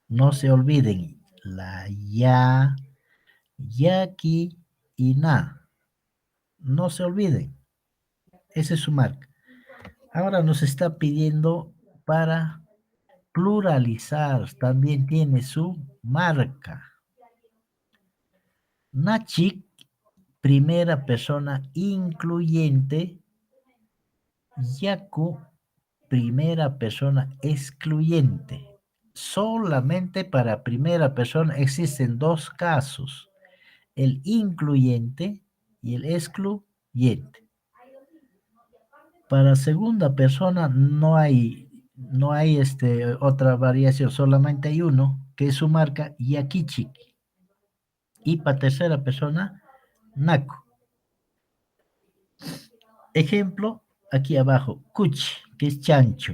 no se olviden, la ya, yaqui y na. No se olviden, esa es su marca. Ahora nos está pidiendo para pluralizar, también tiene su marca. Nachik, primera persona incluyente. Yaku, primera persona excluyente. Solamente para primera persona existen dos casos, el incluyente y el excluyente. Para segunda persona no hay otra variación, solamente hay uno, que es su marca Yakichik. Y para tercera persona, naco. Ejemplo, aquí abajo, cuchi, que es chancho.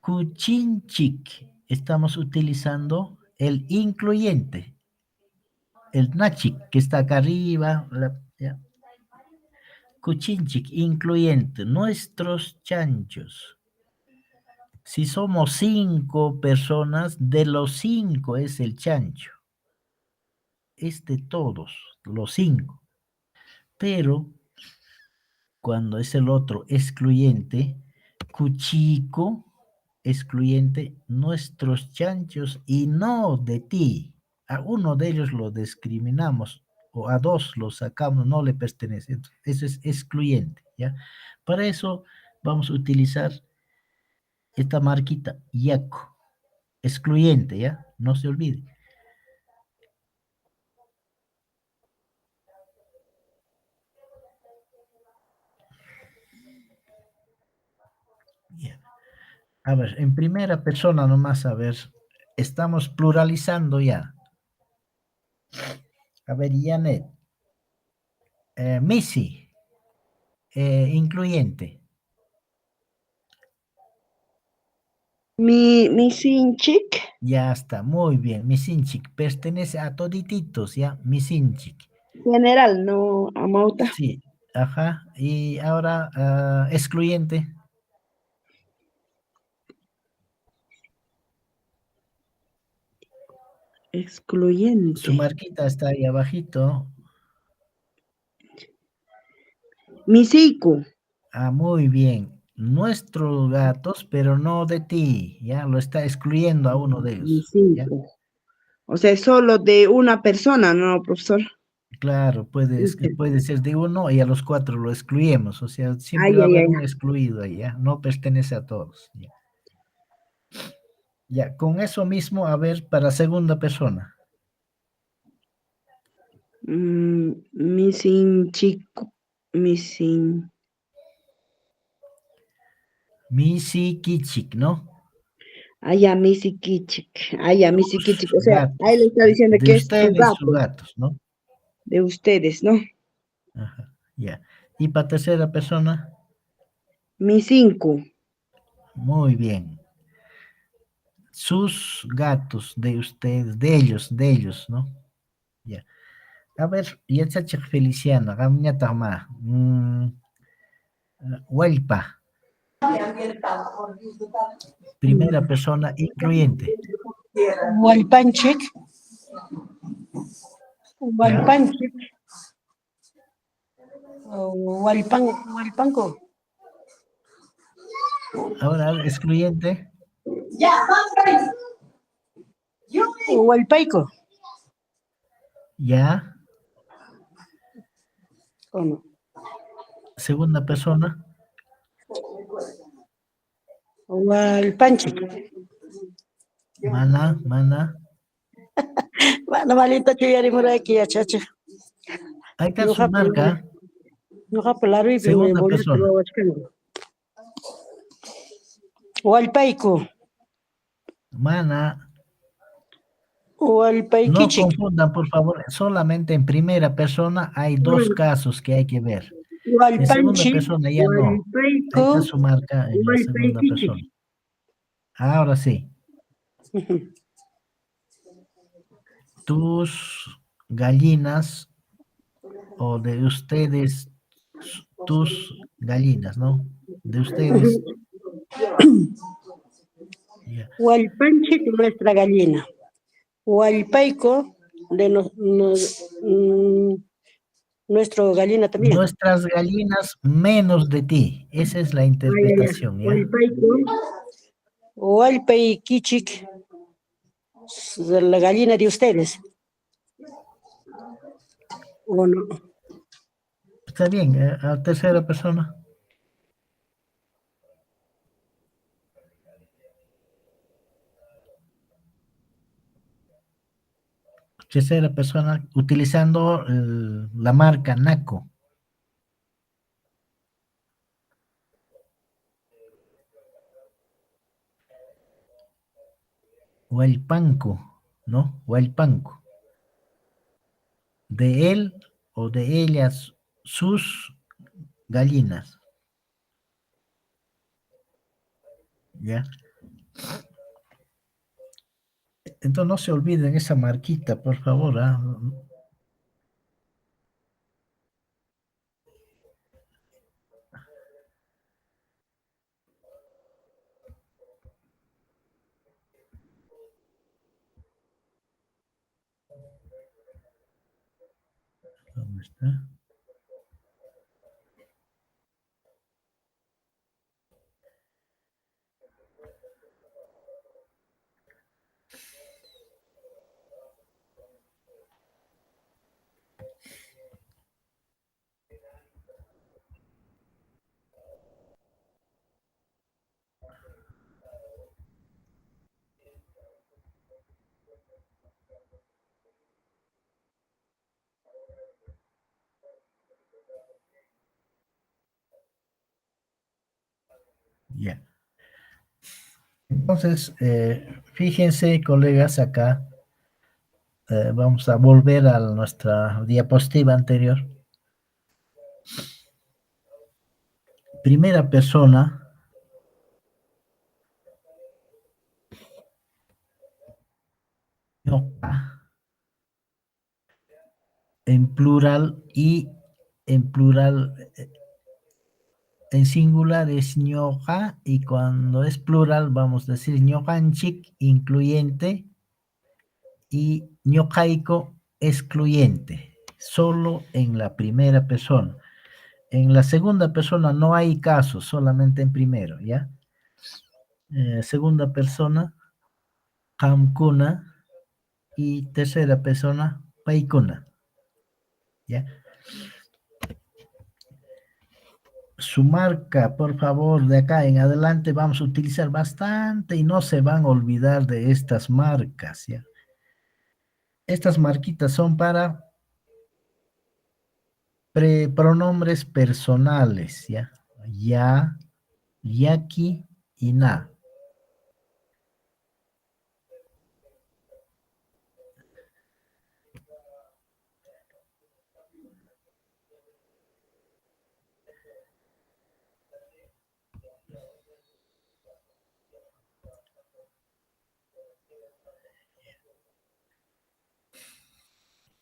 Kuchinchik, estamos utilizando el incluyente. El nachik, que está acá arriba. Ya. Kuchinchik, incluyente, nuestros chanchos. Si somos 5 personas, de los 5 es el chancho. Es de todos, los 5. Pero cuando es el otro excluyente, cuchico, excluyente, nuestros chanchos y no de ti. A uno de ellos lo discriminamos o a dos lo sacamos, no le pertenece. Entonces, eso es excluyente, ¿ya? Para eso vamos a utilizar esta marquita, yaco, excluyente, ¿ya? No se olvide. Ya. A ver, en primera persona nomás, a ver, estamos pluralizando ya. A ver, Janet, Missy, incluyente. Mi sinchik, Ya está, muy bien. Misinchik pertenece a todititos, ¿ya? Misinchik. general, no amauta. Sí, ajá. Y ahora, excluyente. Su Excluyente. marquita está ahí abajito. Misiku. Ah, muy bien. Nuestros gatos, pero no de ti, ¿ya? Lo está excluyendo a uno de ellos, ¿ya? Misiku. O sea, solo de una persona, ¿no, profesor? Claro, puede ser de uno y a los 4 lo excluimos, o sea, siempre Ay, va a ay, haber ay. un excluido ahí, ¿ya? No pertenece a todos, ¿ya? Ya, con eso mismo, a ver, para segunda persona. Missing chico. Missing. Misi Kichik, ¿no? Ay, Missy Kichik. Ay, Missy Tus Kichik. O sea, ahí le gatos, está diciendo de que es su ustedes sus gato, gatos, ¿no? de ustedes, ¿no? Ajá, ya. Y para tercera persona, Mi cinco. muy bien. Sus gatos, de ustedes, de ellos, ¿no? Ya. A ver, ya Feliciano, Gamiñata Ma. Huelpa, primera persona incluyente. Walpanchik, ¿Ya? Walpanchik, Walpanco, Ahora, excluyente, Walpaico, ya. ¿o no? Segunda persona, Walpanchik. mana. Bueno, malito chuyari muraki ya chacha. Ahí está su Ñuqa marca, Palaruipi me segunda boleto persona, wawachkanku. Walpaico, mana. No Walpaikichik, confundan, por favor, solamente en primera persona hay dos casos que hay que ver. En segunda Walpanchik, persona ya no. Ahí Walpaico, está su marca en la segunda Walpaikichik. persona. Ahora sí, tus gallinas o de ustedes, tus gallinas, ¿no? De ustedes. Ya. Walpanchik, nuestra gallina. Walpaico, de nuestro gallina también. Nuestras gallinas menos de ti. Esa es la Ay, ay, ay. interpretación, ¿ya? Walpaikichik, la gallina de ustedes. ¿O no? Está bien, a tercera persona. Tercera persona utilizando la marca Naco. Hualpanco, ¿no? Hualpanco. de él o de ellas, sus gallinas. ¿Ya? Entonces no se olviden esa marquita, por favor. ¿Ah? ¿Dónde está? Ya. Entonces, fíjense, colegas, acá vamos a volver a nuestra diapositiva anterior. Primera persona, ñoqa, en plural y en plural, en singular es ñoqa y cuando es plural vamos a decir ñoqanchik, incluyente, y ñoqaico, excluyente, solo en la primera persona. En la segunda persona no hay casos, solamente en primero, ¿ya? Segunda persona, qamkuna, y tercera persona, paykuna, ¿ya? Su marca, por favor, de acá en adelante vamos a utilizar bastante y no se van a olvidar de estas marcas, ¿ya? Estas marquitas son para pronombres personales, ¿ya? Ya, yaki y na.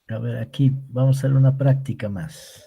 A ver, aquí vamos a hacer una práctica más.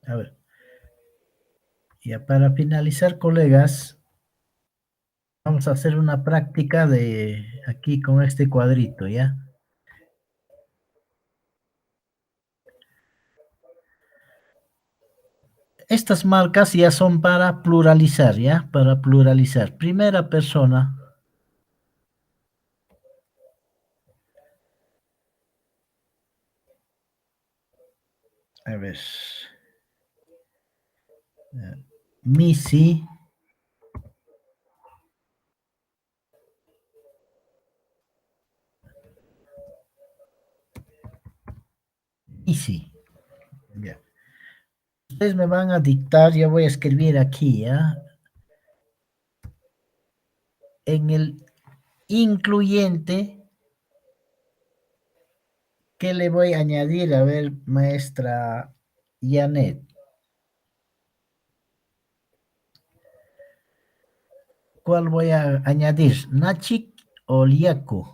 A ver, ya para finalizar, colegas, vamos a hacer una práctica de aquí con este cuadrito, ¿ya? Estas marcas ya son para pluralizar, ¿ya? Para pluralizar. Primera persona. A ver. Misi. Misi. Ya. Ustedes me van a dictar, ya voy a escribir aquí, ¿ya? En el incluyente, ¿qué le voy a añadir? A ver, maestra Janet. ¿Cuál voy a añadir? ¿Nachik o Liaku?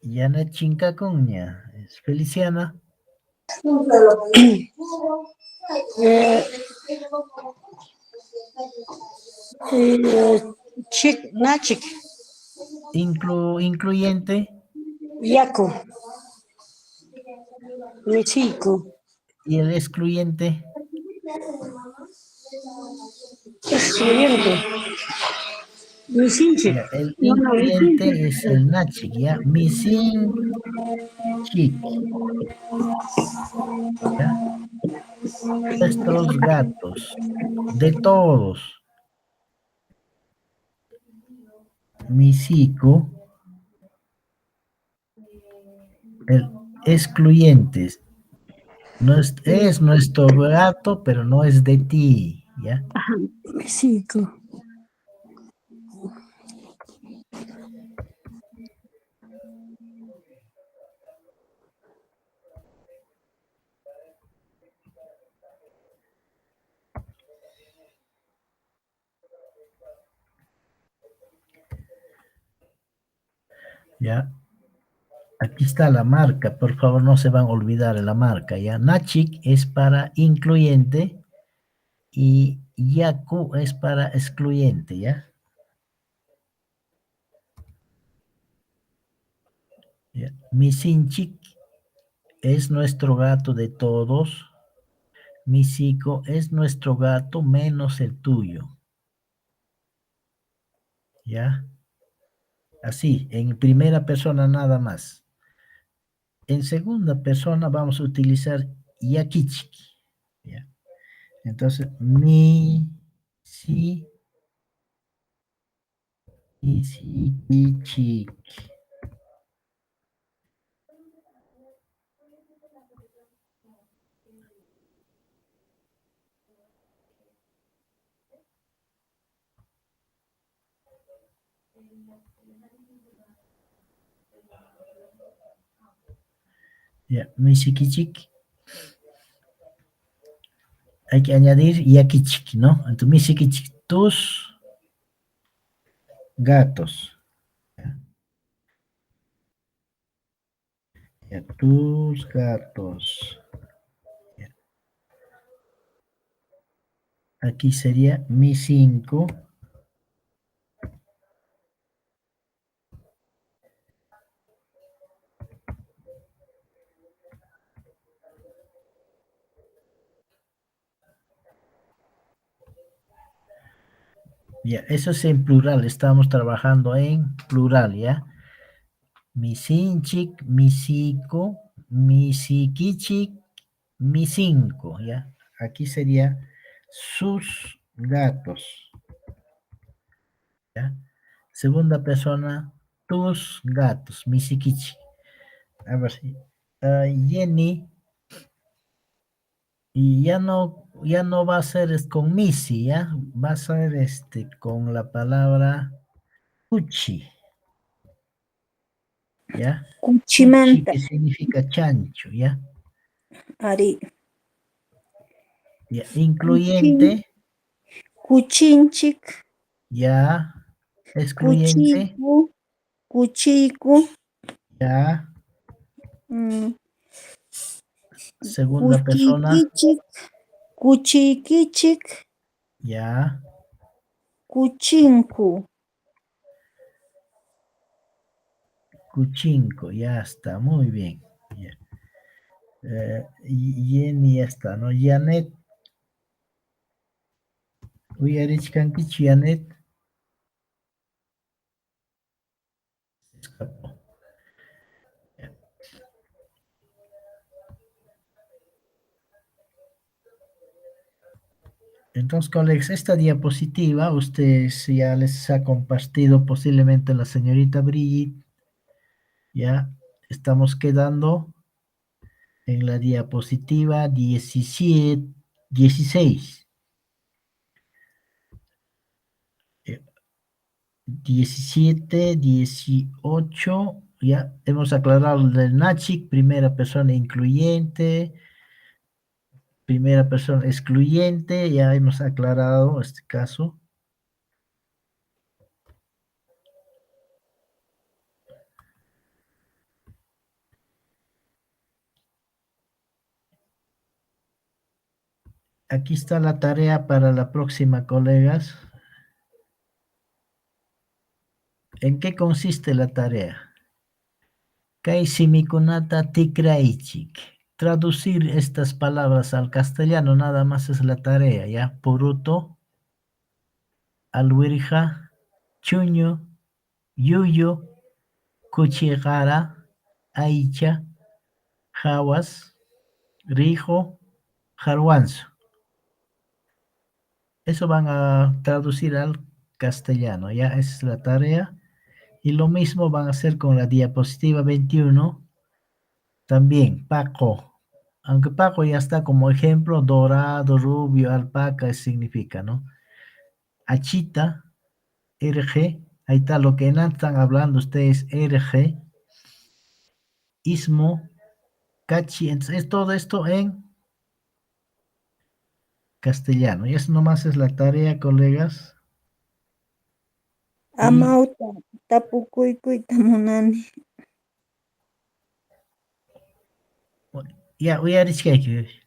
Janet Chincacuña. ¿Es Feliciana? Eh, chick, nachik, Incluyente yaku, michiku, y el excluyente. excluyente, misinchik. Ya, el No, no, sí, incluyente es el nachik, ¿ya? Misin chik, ¿ya? Nuestros gatos, de todos. Misico, el excluyente. No es nuestro gato, pero no es de ti, ¿ya? Misiku. ¿Ya? Aquí está la marca, por favor, no se van a olvidar de la marca, ¿ya? Nachik es para incluyente y Yaku es para excluyente, ¿ya? ¿Ya? Misinchik es nuestro gato de todos. Misiko es nuestro gato menos el tuyo, ¿ya? Así, en primera persona nada más. En segunda persona vamos a utilizar yakichiki, ¿ya? Entonces, si, kichiki. Ya, misikichik. Hay que añadir yakichiki, ¿no? Entonces, misikichik, tus gatos. Ya, tus gatos. Ya. Aquí sería mi 5. Ya, eso es en plural, estamos trabajando en plural, ¿ya? Mi sinchik, mi sico, mi sikichik, mi 5, ¿ya? Aquí sería sus gatos, ¿ya? Segunda persona, tus gatos, mi sikichik. A ver si. Jenny, y ya no va a ser con Missy, ¿ya? Va a ser con la palabra Cuchi, ¿ya? Cuchi, Cuchimanta, que significa chancho, ¿ya? Ari. Ya, Cuchin, incluyente, cuchinchik, ya. Excluyente, cuchiku, cuchiku, ya. mm, Segunda persona, cuchiquichik, cuchiquichik, ya. cuchinku. Cuchinco, ya está, muy bien. Ya. Jenny ya está, ¿no? Janet, uyarichkankichu, Janet. Escapó. Entonces, colegas, esta diapositiva, ustedes ya les ha compartido posiblemente la señorita Brigitte. Ya estamos quedando en la diapositiva 17, 16. 17, 18, ya hemos aclarado el del NACHIC, primera persona incluyente, primera persona excluyente, ya hemos aclarado este caso. Aquí está la tarea para la próxima, colegas. ¿En qué consiste la tarea? Kay simikunata tikraychik. Traducir estas palabras al castellano nada más es la tarea, ¿ya? Puruto, alwirja, chuño, yuyo, cuchigara, aicha, jawas, rijo, jarwanzo. Eso van a traducir al castellano, ¿ya? Esa es la tarea. Y lo mismo van a hacer con la diapositiva 21. También, Paco. Aunque Paco ya está como ejemplo, dorado, rubio, alpaca, significa, ¿no? Achita, RG. Ahí está lo que antes están hablando ustedes, RG. Ismo, cachi. Entonces, es todo esto en castellano. Y eso nomás es la tarea, colegas. Y Amauta, tapukuyta munani. ya, uyarichkayku.